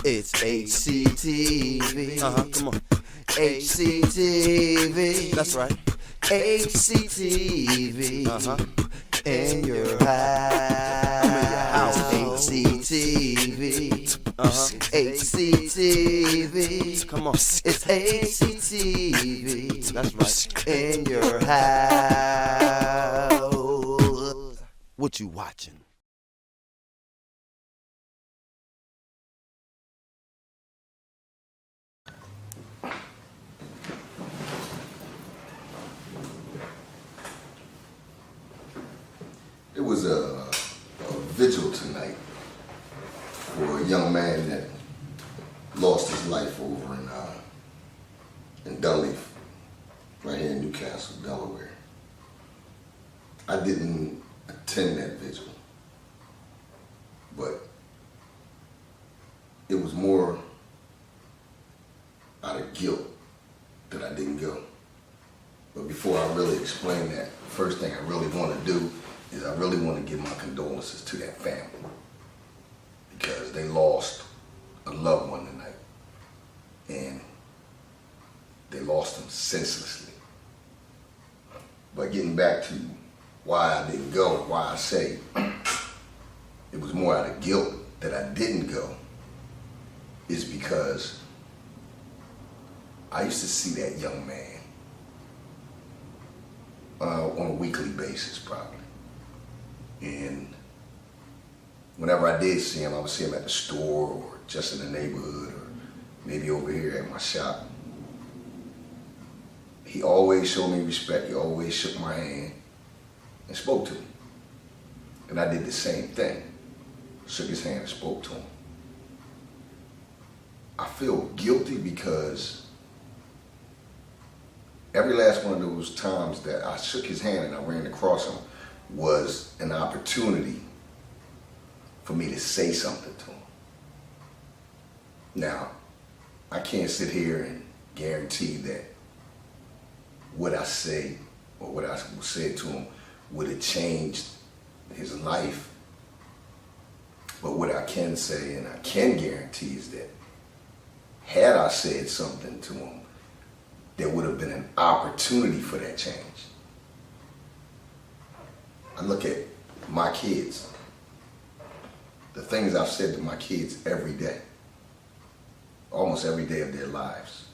It's HCTV. Come on. HCTV. That's right. HCTV. In your house. HCTV. HCTV. Come on. It's HCTV. That's right. In your house. What you watching? It was a vigil tonight for a young man that lost his life over in Dunleaf, right here in Newcastle, Delaware. I didn't attend that vigil, but it was more out of guilt that I didn't go. But before I really explain that, the first thing I really want to do is I really want to give my condolences to that family, because they lost a loved one tonight, and they lost him senselessly. But getting back to why I didn't go, why I say it was more out of guilt that I didn't go, is because I used to see that young man on a weekly basis, probably. And whenever I did see him, I would see him at the store or just in the neighborhood or maybe over here at my shop. He always showed me respect. He always shook my hand and spoke to me. And I did the same thing. Shook his hand and spoke to him. I feel guilty because every last one of those times that I shook his hand and I ran across him was an opportunity for me to say something to him. Now, I can't sit here and guarantee that what I say or what I said to him would have changed his life. But what I can say and I can guarantee is that had I said something to him, there would have been an opportunity for that change. I look at my kids, the things I've said to my kids every day, almost every day of their lives.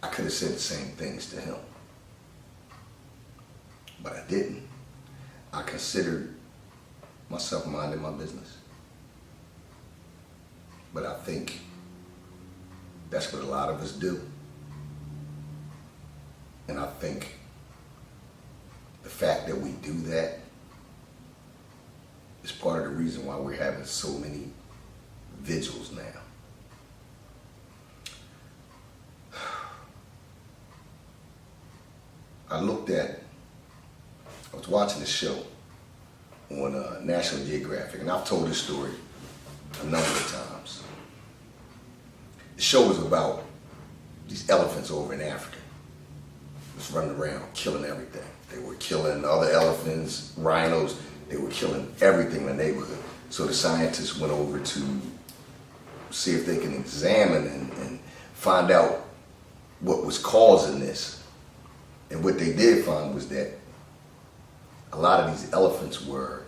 I could have said the same things to him, but I didn't. I considered myself minding my business. But I think that's what a lot of us do. And I think the fact that we do that is part of the reason why we're having so many vigils now. I was watching a show on National Geographic, and I've told this story a number of times. The show was about these elephants over in Africa, just running around killing everything. They were killing other elephants, rhinos. They were killing everything in the neighborhood. So the scientists went over to see if they can examine and find out what was causing this. And what they did find was that a lot of these elephants were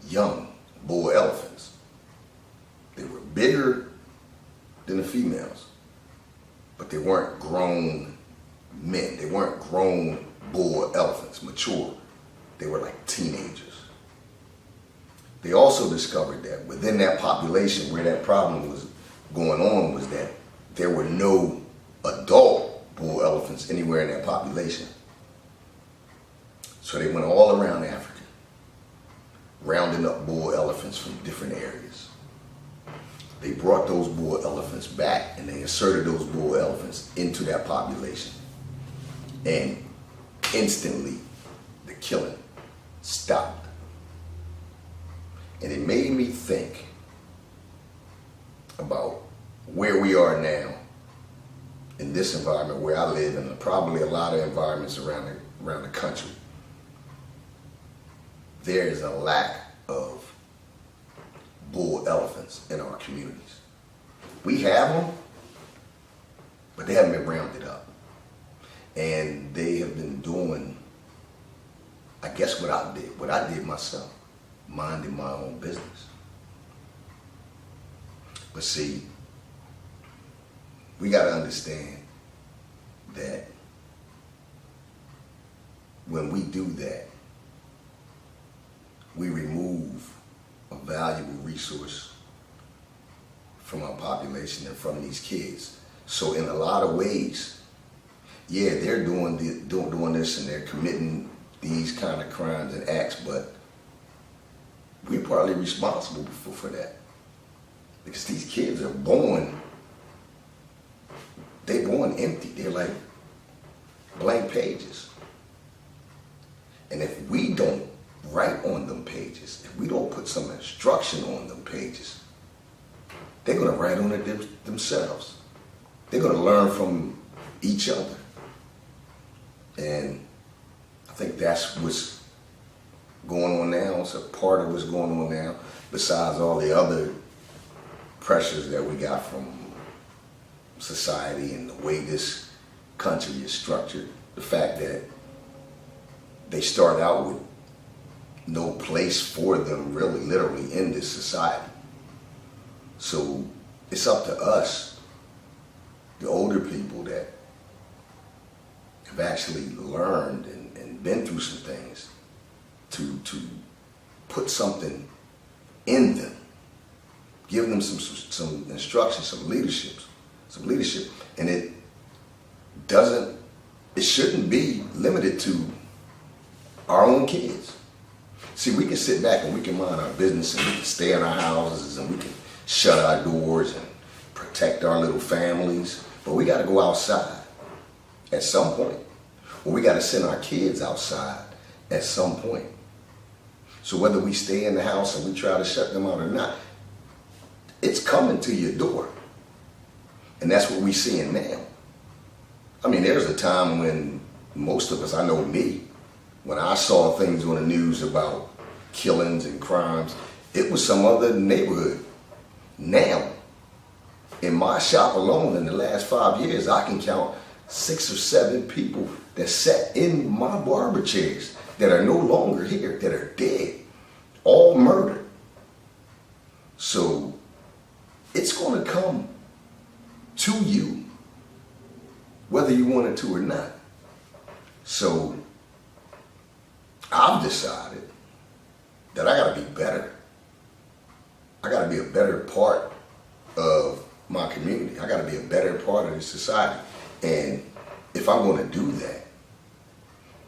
young bull elephants. They were bigger than the females, but they weren't grown men. They weren't grown bull elephants, mature. They were like teenagers. They also discovered that within that population where that problem was going on was that there were no adult bull elephants anywhere in that population. So they went all around Africa, rounding up bull elephants from different areas. They brought those bull elephants back and they inserted those bull elephants into that population. And instantly, the killing stopped. And it made me think about where we are now in this environment where I live, and probably a lot of environments around the country. There is a lack of bull elephants in our communities. We have them, but they haven't been rounded up. And they have been doing, I guess, what I did myself, minding my own business. But see, we got to understand that when we do that, we remove a valuable resource from our population and from these kids. So in a lot of ways, yeah, they're doing this and they're committing these kind of crimes and acts, but we're partly responsible for that. Because these kids are born empty. They're like blank pages. And if we don't write on them pages, if we don't put some instruction on them pages, they're going to write on it themselves. They're going to learn from each other. And I think that's what's going on now. It's a part of what's going on now, besides all the other pressures that we got from society and the way this country is structured. The fact that they start out with no place for them really, literally, in this society. So it's up to us, the older people that have actually learned and been through some things, to put something in them, give them some instruction, some leadership, and it shouldn't be limited to our own kids. See, we can sit back and we can mind our business and we can stay in our houses and we can shut our doors and protect our little families, but we got to go outside at some point. Or we got to send our kids outside at some point. So whether we stay in the house and we try to shut them out or not, it's coming to your door. And that's what we're seeing now. I mean, there's a time when most of us, I know me, when I saw things on the news about killings and crimes, it was some other neighborhood. Now, in my shop alone, in the last 5 years, I can count 6 or 7 people that sat in my barber chairs that are no longer here, that are dead, all murdered. So it's going to come to you, whether you want it to or not. So I've decided that I got to be better. I got to be a better part of my community. I got to be a better part of the society. And if I'm going to do that,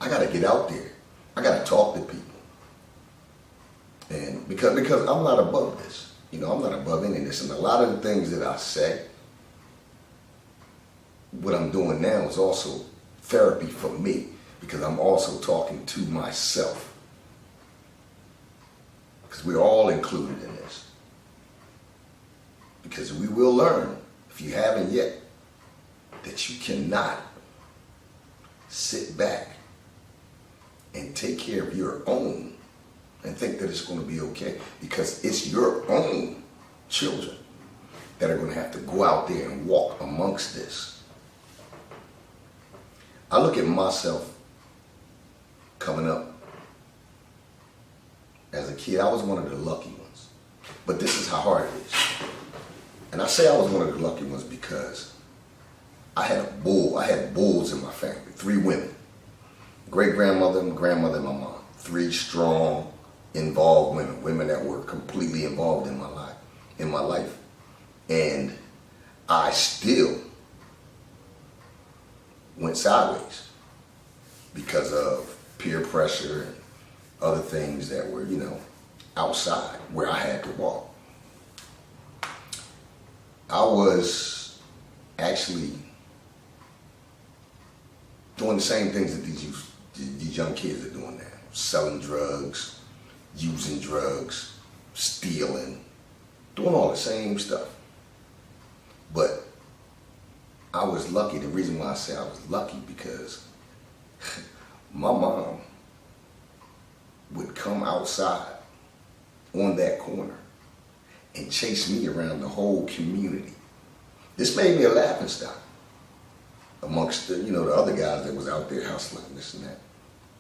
I got to get out there. I got to talk to people. And because I'm not above this. You know, I'm not above any of this. And a lot of the things that I say, what I'm doing now is also therapy for me, because I'm also talking to myself. Because we're all included in this. Because we will learn, if you haven't yet, that you cannot sit back and take care of your own and think that it's going to be okay, because it's your own children that are going to have to go out there and walk amongst this. I look at myself coming up. As a kid, I was one of the lucky ones. But this is how hard it is. And I say I was one of the lucky ones because I had bulls in my family, 3 women. Great-grandmother, my grandmother, and my mom. 3 strong, involved women that were completely involved in my life. And I still went sideways because of peer pressure and other things that were, outside where I had to walk. I was actually doing the same things that these young kids are doing now. Selling drugs, using drugs, stealing, doing all the same stuff. But I was lucky. The reason why I say I was lucky, because my mom would come outside on that corner and chase me around the whole community. This made me a laughingstock amongst the, the other guys that was out there hustling, this and that.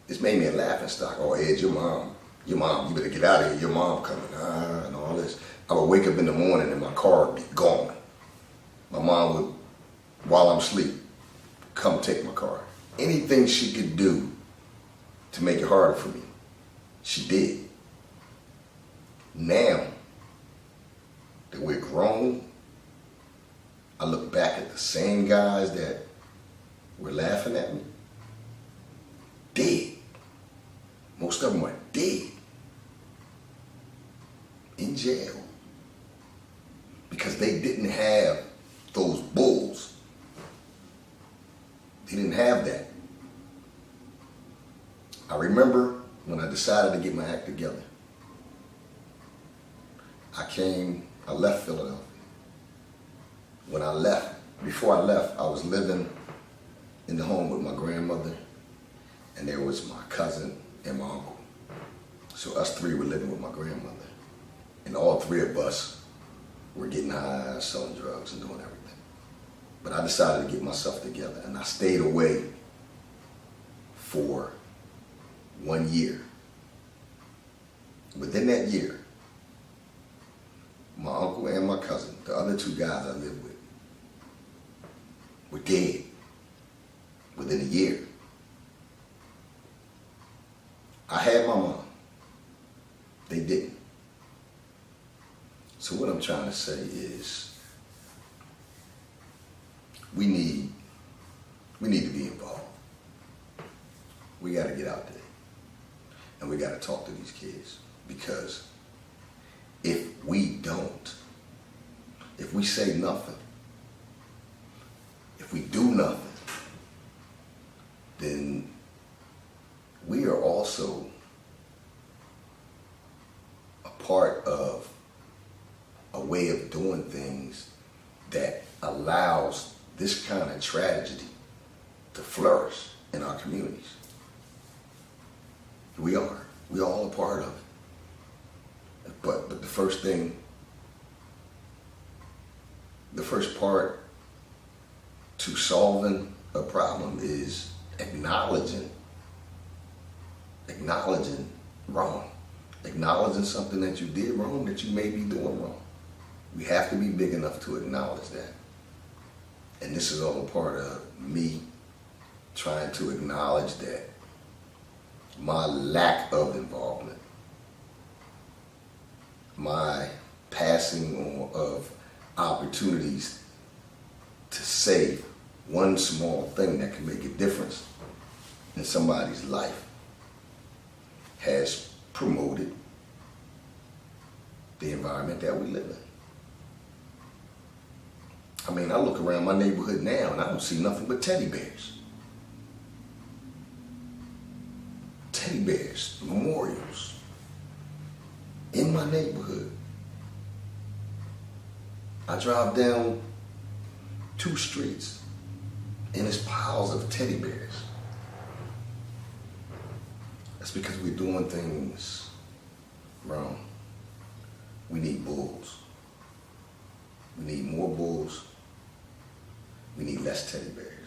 This made me a laughingstock. Oh, Ed, your mom, you better get out of here, your mom coming, and all this. I would wake up in the morning and my car would be gone. My mom would, while I'm asleep, come take my car. Anything she could do to make it harder for me, she did. Now that we're grown, I look back at the same guys that were laughing at me, dead. Most of them are dead, in jail, because they didn't have those bulls. They didn't have that. I remember when I decided to get my act together. I left Philadelphia. When I left, before I left, I was living in the home with my grandmother, and there was my cousin and my uncle. So us three were living with my grandmother. And all three of us were getting high, selling drugs, and doing everything. But I decided to get myself together, and I stayed away for 1 year. Within that year, my uncle and my cousin, the other two guys I lived with, were dead within a year. I had my mom. They didn't. So what I'm trying to say is we need to be involved. We got to get out there and we got to talk to these kids, because if we don't, if we say nothing, if we do nothing, then we are also a part of a way of doing things that allows this kind of tragedy to flourish in our communities. We are all a part of it. But the first part to solving a problem is acknowledging wrong. Acknowledging something that you did wrong, that you may be doing wrong. We have to be big enough to acknowledge that. And this is all a part of me trying to acknowledge that my lack of involvement, my passing on of opportunities to say one small thing that can make a difference in somebody's life has promoted the environment that we live in. I mean, I look around my neighborhood now and I don't see nothing but teddy bears. Teddy bears, memorials in my neighborhood. I drive down 2 streets and there's piles of teddy bears. That's because we're doing things wrong. We need bulls. We need more bulls. We need less teddy bears.